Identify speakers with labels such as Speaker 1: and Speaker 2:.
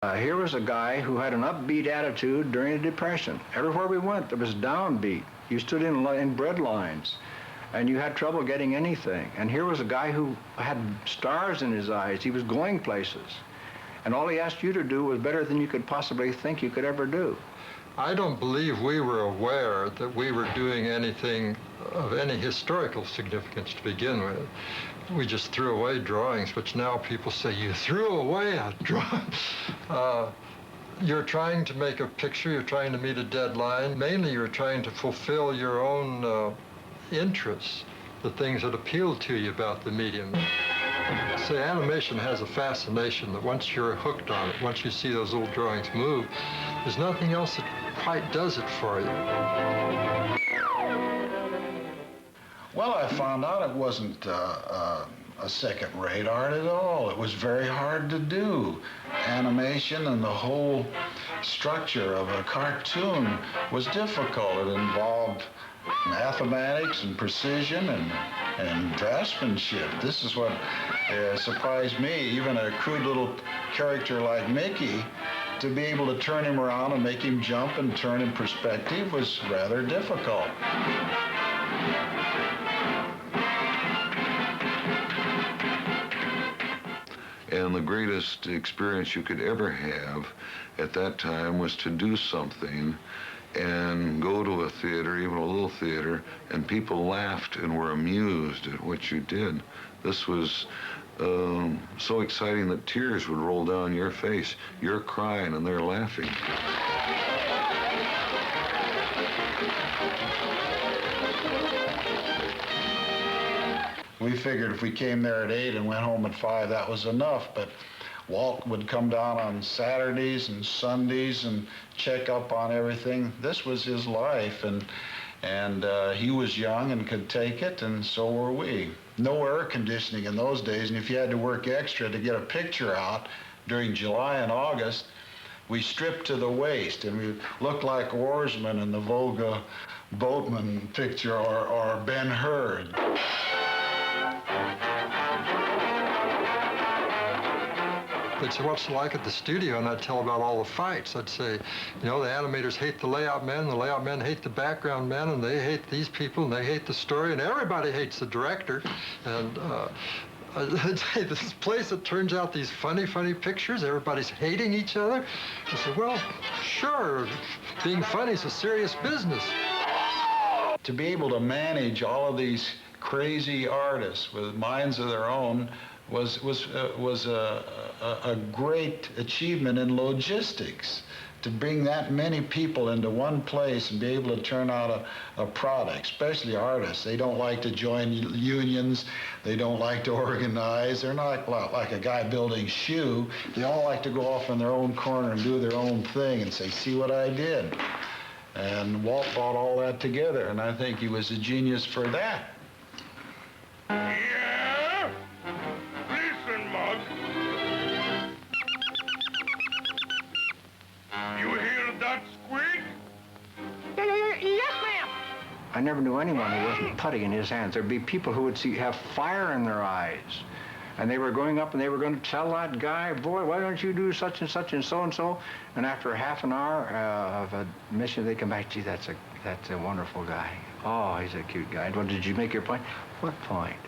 Speaker 1: Here was a guy who had an upbeat attitude during the Depression. Everywhere we went, there was downbeat. You stood in bread lines, and you had trouble getting anything. And here was a guy who had stars in his eyes. He was going places. And all he asked you to do was better than you could possibly think you could ever do.
Speaker 2: I don't believe we were aware that we were doing anything of any historical significance to begin with. We just threw away drawings, which now people say, you threw away a drawing. You're trying to make a picture, you're trying to meet a deadline. Mainly you're trying to fulfill your own interests, the things that appeal to you about the medium. Say, animation has a fascination that once you're hooked on it, once you see those little drawings move, there's nothing else that quite does it for you.
Speaker 3: Well, I found out it wasn't a second-rate art at all. It was very hard to do. Animation and the whole structure of a cartoon was difficult. It involved mathematics and precision and draftsmanship. This is what surprised me. Even a crude little character like Mickey, to be able to turn him around and make him jump and turn in perspective was rather difficult.
Speaker 4: And the greatest experience you could ever have at that time was to do something and go to a theater, even a little theater, and people laughed and were amused at what you did. This was so exciting that tears would roll down your face. You're crying and they're laughing.
Speaker 3: We figured if we came there at 8 and went home at 5, that was enough, but Walt would come down on Saturdays and Sundays and check up on everything. This was his life, and he was young and could take it, and so were we. No air conditioning in those days, and if you had to work extra to get a picture out during July and August, we stripped to the waist, and we looked like oarsmen in the Volga boatman picture, or Ben-Hur.
Speaker 2: They'd say, what's it like at the studio? And I'd tell about all the fights. I'd say, you know, the animators hate the layout men, the layout men hate the background men, and they hate these people, and they hate the story, and everybody hates the director. And I'd say, this place that turns out these funny, funny pictures, everybody's hating each other. I said, well, sure, being funny is a serious business.
Speaker 3: To be able to manage all of these crazy artists with minds of their own was a great achievement in logistics. To bring that many people into one place and be able to turn out a product, especially artists. They don't like to join unions. They don't like to organize. They're not like a guy building shoe. They all like to go off in their own corner and do their own thing and say, see what I did. And Walt brought all that together, and I think he was a genius for that.
Speaker 5: Yeah? Listen, Mug. You hear that squeak?
Speaker 6: Yes, ma'am.
Speaker 1: I never knew anyone who wasn't putty in his hands. There'd be people who would have fire in their eyes. And they were going up and they were going to tell that guy, boy, why don't you do such and such and so and so? And after half an hour of admission, they come back, gee, that's a wonderful guy. Oh, he's a cute guy. Well, did you make your point? What point?